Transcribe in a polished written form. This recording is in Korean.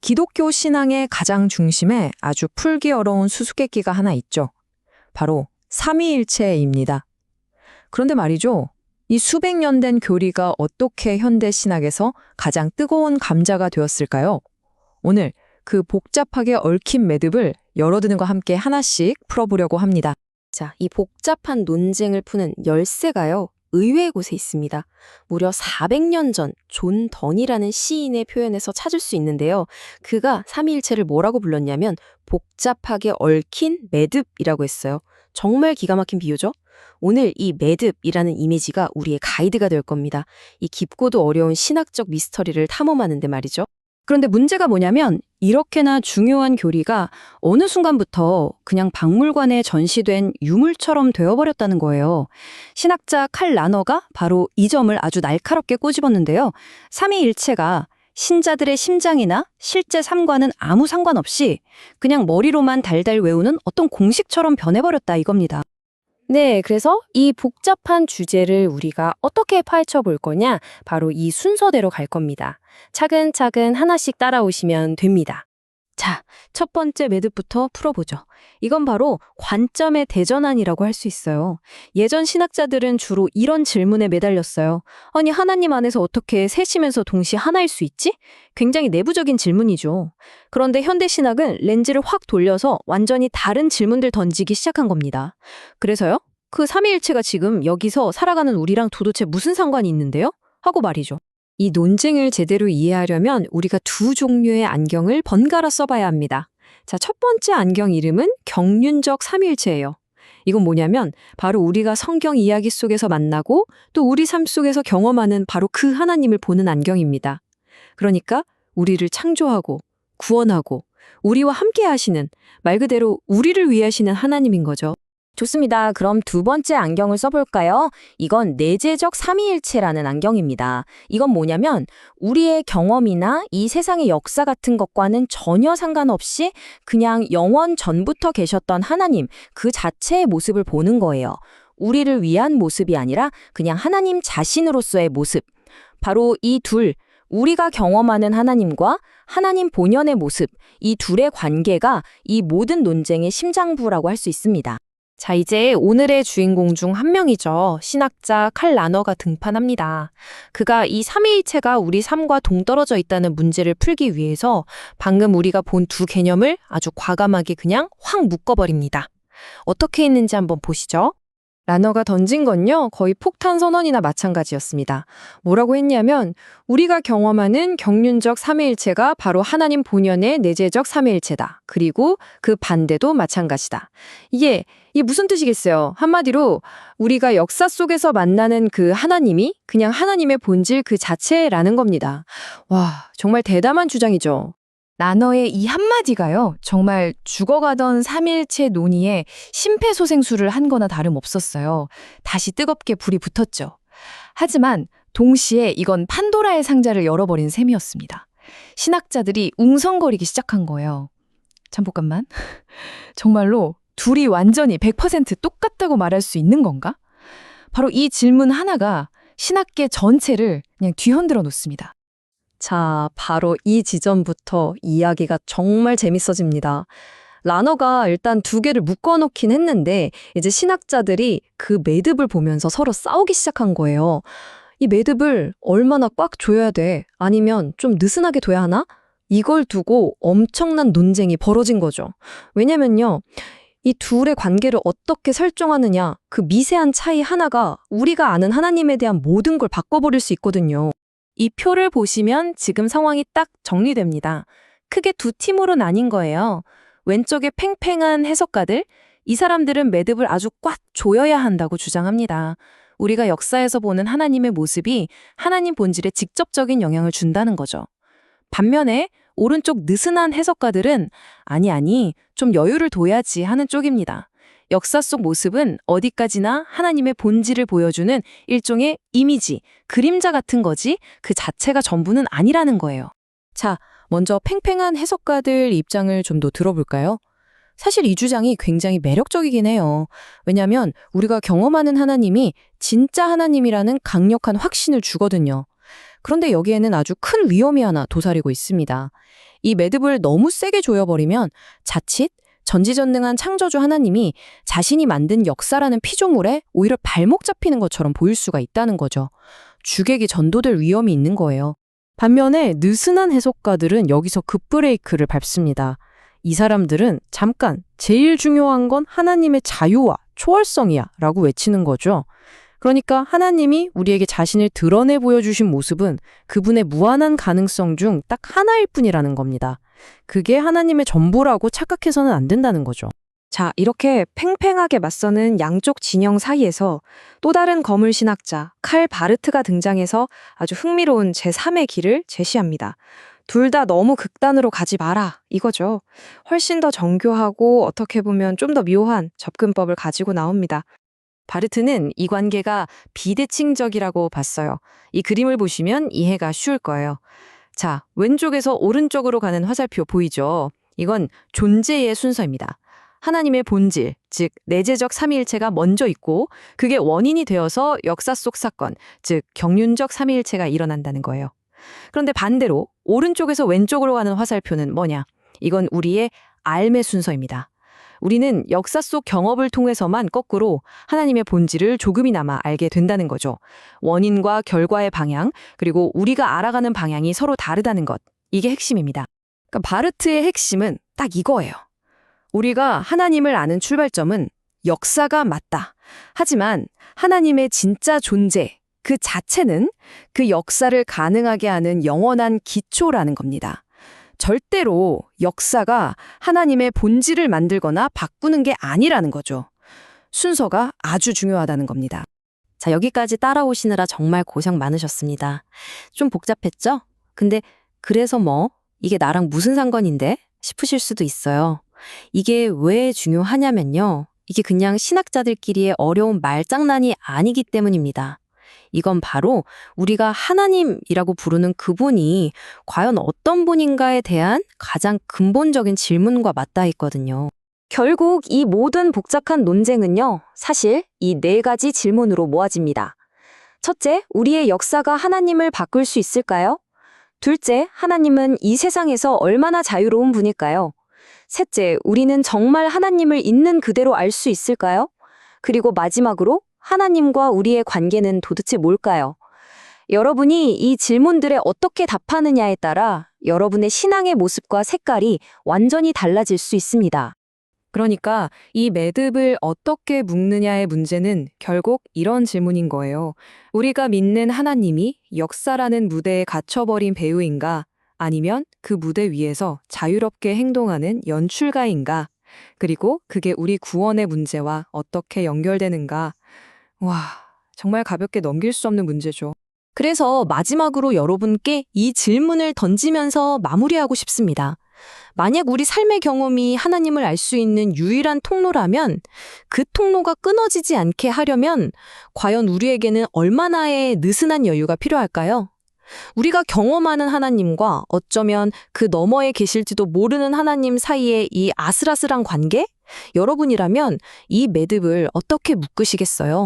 기독교 신앙의 가장 중심에 아주 풀기 어려운 수수께끼가 하나 있죠. 바로 삼위일체입니다. 그런데 말이죠. 이 수백 년 된 교리가 어떻게 현대 신학에서 가장 뜨거운 감자가 되었을까요? 오늘 그 복잡하게 얽힌 매듭을 여러분과 함께 하나씩 풀어보려고 합니다. 자, 이 복잡한 논쟁을 푸는 열쇠가요, 의외의 곳에 있습니다. 무려 400년 전 존 던이라는 시인의 표현에서 찾을 수 있는데요. 그가 삼위일체를 뭐라고 불렀냐면 복잡하게 얽힌 매듭이라고 했어요. 정말 기가 막힌 비유죠? 오늘 이 매듭이라는 이미지가 우리의 가이드가 될 겁니다. 이 깊고도 어려운 신학적 미스터리를 탐험하는데 말이죠. 그런데 문제가 뭐냐면 이렇게나 중요한 교리가 어느 순간부터 그냥 박물관에 전시된 유물처럼 되어버렸다는 거예요. 신학자 칼 라너가 바로 이 점을 아주 날카롭게 꼬집었는데요. 삼위일체가 신자들의 심장이나 실제 삶과는 아무 상관없이 그냥 머리로만 달달 외우는 어떤 공식처럼 변해버렸다 이겁니다. 네, 그래서 이 복잡한 주제를 우리가 어떻게 파헤쳐 볼 거냐? 바로 이 순서대로 갈 겁니다. 차근차근 하나씩 따라오시면 됩니다. 자, 첫 번째 매듭부터 풀어보죠. 이건 바로 관점의 대전환이라고 할 수 있어요. 예전 신학자들은 주로 이런 질문에 매달렸어요. 아니, 하나님 안에서 어떻게 셋이면서 동시에 하나일 수 있지? 굉장히 내부적인 질문이죠. 그런데 현대 신학은 렌즈를 확 돌려서 완전히 다른 질문들 던지기 시작한 겁니다. 그래서요? 그 삼위일체가 지금 여기서 살아가는 우리랑 도대체 무슨 상관이 있는데요? 하고 말이죠. 이 논쟁을 제대로 이해하려면 우리가 두 종류의 안경을 번갈아 써봐야 합니다. 자, 첫 번째 안경 이름은 경륜적 삼위일체예요. 이건 뭐냐면 바로 우리가 성경 이야기 속에서 만나고 또 우리 삶 속에서 경험하는 바로 그 하나님을 보는 안경입니다. 그러니까 우리를 창조하고 구원하고 우리와 함께 하시는, 말 그대로 우리를 위해 하시는 하나님인 거죠. 좋습니다. 그럼 두 번째 안경을 써볼까요? 이건 내재적 삼위일체라는 안경입니다. 이건 뭐냐면 우리의 경험이나 이 세상의 역사 같은 것과는 전혀 상관없이 그냥 영원 전부터 계셨던 하나님 그 자체의 모습을 보는 거예요. 우리를 위한 모습이 아니라 그냥 하나님 자신으로서의 모습. 바로 이 둘, 우리가 경험하는 하나님과 하나님 본연의 모습, 이 둘의 관계가 이 모든 논쟁의 심장부라고 할 수 있습니다. 자, 이제 오늘의 주인공 중 한 명이죠. 신학자 칼 라너가 등판합니다. 그가 이 삼위일체가 우리 삶과 동떨어져 있다는 문제를 풀기 위해서 방금 우리가 본 두 개념을 아주 과감하게 그냥 확 묶어버립니다. 어떻게 했는지 한번 보시죠. 라너가 던진 건요, 거의 폭탄 선언이나 마찬가지였습니다. 뭐라고 했냐면 우리가 경험하는 경륜적 삼위일체가 바로 하나님 본연의 내재적 삼위일체다. 그리고 그 반대도 마찬가지다. 이게 무슨 뜻이겠어요? 한마디로 우리가 역사 속에서 만나는 그 하나님이 그냥 하나님의 본질 그 자체라는 겁니다. 와, 정말 대담한 주장이죠. 라너의 이 한마디가요, 정말 죽어가던 삼일체 논의에 심폐소생술을 한 거나 다름없었어요. 다시 뜨겁게 불이 붙었죠. 하지만 동시에 이건 판도라의 상자를 열어버린 셈이었습니다. 신학자들이 웅성거리기 시작한 거예요. 잠깐만. 정말로 둘이 완전히 100% 똑같다고 말할 수 있는 건가? 바로 이 질문 하나가 신학계 전체를 그냥 뒤흔들어 놓습니다. 자, 바로 이 지점부터 이야기가 정말 재밌어집니다. 라너가 일단 두 개를 묶어놓긴 했는데 이제 신학자들이 그 매듭을 보면서 서로 싸우기 시작한 거예요. 이 매듭을 얼마나 꽉 조여야 돼? 아니면 좀 느슨하게 둬야 하나? 이걸 두고 엄청난 논쟁이 벌어진 거죠. 왜냐면요, 이 둘의 관계를 어떻게 설정하느냐, 그 미세한 차이 하나가 우리가 아는 하나님에 대한 모든 걸 바꿔버릴 수 있거든요. 이 표를 보시면 지금 상황이 딱 정리됩니다. 크게 두 팀으로 나뉜 거예요. 왼쪽에 팽팽한 해석가들, 이 사람들은 매듭을 아주 꽉 조여야 한다고 주장합니다. 우리가 역사에서 보는 하나님의 모습이 하나님 본질에 직접적인 영향을 준다는 거죠. 반면에 오른쪽 느슨한 해석가들은 아니, 좀 여유를 둬야지 하는 쪽입니다. 역사 속 모습은 어디까지나 하나님의 본질을 보여주는 일종의 이미지, 그림자 같은 거지 그 자체가 전부는 아니라는 거예요. 자, 먼저 팽팽한 해석가들 입장을 좀 더 들어볼까요? 사실 이 주장이 굉장히 매력적이긴 해요. 왜냐하면 우리가 경험하는 하나님이 진짜 하나님이라는 강력한 확신을 주거든요. 그런데 여기에는 아주 큰 위험이 하나 도사리고 있습니다. 이 매듭을 너무 세게 조여버리면 자칫 전지전능한 창조주 하나님이 자신이 만든 역사라는 피조물에 오히려 발목 잡히는 것처럼 보일 수가 있다는 거죠. 주객이 전도될 위험이 있는 거예요. 반면에 느슨한 해석가들은 여기서 급브레이크를 밟습니다. 이 사람들은 잠깐 제일 중요한 건 하나님의 자유와 초월성이야 라고 외치는 거죠. 그러니까 하나님이 우리에게 자신을 드러내 보여주신 모습은 그분의 무한한 가능성 중 딱 하나일 뿐이라는 겁니다. 그게 하나님의 전부라고 착각해서는 안 된다는 거죠. 자, 이렇게 팽팽하게 맞서는 양쪽 진영 사이에서 또 다른 거물 신학자 칼 바르트가 등장해서 아주 흥미로운 제3의 길을 제시합니다. 둘 다 너무 극단으로 가지 마라 이거죠. 훨씬 더 정교하고 어떻게 보면 좀 더 묘한 접근법을 가지고 나옵니다. 바르트는 이 관계가 비대칭적이라고 봤어요. 이 그림을 보시면 이해가 쉬울 거예요. 자, 왼쪽에서 오른쪽으로 가는 화살표 보이죠? 이건 존재의 순서입니다. 하나님의 본질, 즉 내재적 삼위일체가 먼저 있고 그게 원인이 되어서 역사 속 사건, 즉 경륜적 삼위일체가 일어난다는 거예요. 그런데 반대로 오른쪽에서 왼쪽으로 가는 화살표는 뭐냐? 이건 우리의 알의 순서입니다. 우리는 역사 속 경험을 통해서만 거꾸로 하나님의 본질을 조금이나마 알게 된다는 거죠. 원인과 결과의 방향, 그리고 우리가 알아가는 방향이 서로 다르다는 것. 이게 핵심입니다. 그러니까 바르트의 핵심은 딱 이거예요. 우리가 하나님을 아는 출발점은 역사가 맞다. 하지만 하나님의 진짜 존재, 그 자체는 그 역사를 가능하게 하는 영원한 기초라는 겁니다. 절대로 역사가 하나님의 본질을 만들거나 바꾸는 게 아니라는 거죠. 순서가 아주 중요하다는 겁니다. 자, 여기까지 따라오시느라 정말 고생 많으셨습니다. 좀 복잡했죠? 근데 그래서 뭐 이게 나랑 무슨 상관인데? 싶으실 수도 있어요. 이게 왜 중요하냐면요. 이게 그냥 신학자들끼리의 어려운 말장난이 아니기 때문입니다. 이건 바로 우리가 하나님이라고 부르는 그분이 과연 어떤 분인가에 대한 가장 근본적인 질문과 맞닿아 있거든요. 결국 이 모든 복잡한 논쟁은요, 사실 이 네 가지 질문으로 모아집니다. 첫째, 우리의 역사가 하나님을 바꿀 수 있을까요? 둘째, 하나님은 이 세상에서 얼마나 자유로운 분일까요? 셋째, 우리는 정말 하나님을 있는 그대로 알 수 있을까요? 그리고 마지막으로, 하나님과 우리의 관계는 도대체 뭘까요? 여러분이 이 질문들에 어떻게 답하느냐에 따라 여러분의 신앙의 모습과 색깔이 완전히 달라질 수 있습니다. 그러니까 이 매듭을 어떻게 묶느냐의 문제는 결국 이런 질문인 거예요. 우리가 믿는 하나님이 역사라는 무대에 갇혀버린 배우인가? 아니면 그 무대 위에서 자유롭게 행동하는 연출가인가? 그리고 그게 우리 구원의 문제와 어떻게 연결되는가? 와, 정말 가볍게 넘길 수 없는 문제죠. 그래서 마지막으로 여러분께 이 질문을 던지면서 마무리하고 싶습니다. 만약 우리 삶의 경험이 하나님을 알 수 있는 유일한 통로라면 그 통로가 끊어지지 않게 하려면 과연 우리에게는 얼마나의 느슨한 여유가 필요할까요? 우리가 경험하는 하나님과 어쩌면 그 너머에 계실지도 모르는 하나님 사이의 이 아슬아슬한 관계? 여러분이라면 이 매듭을 어떻게 묶으시겠어요?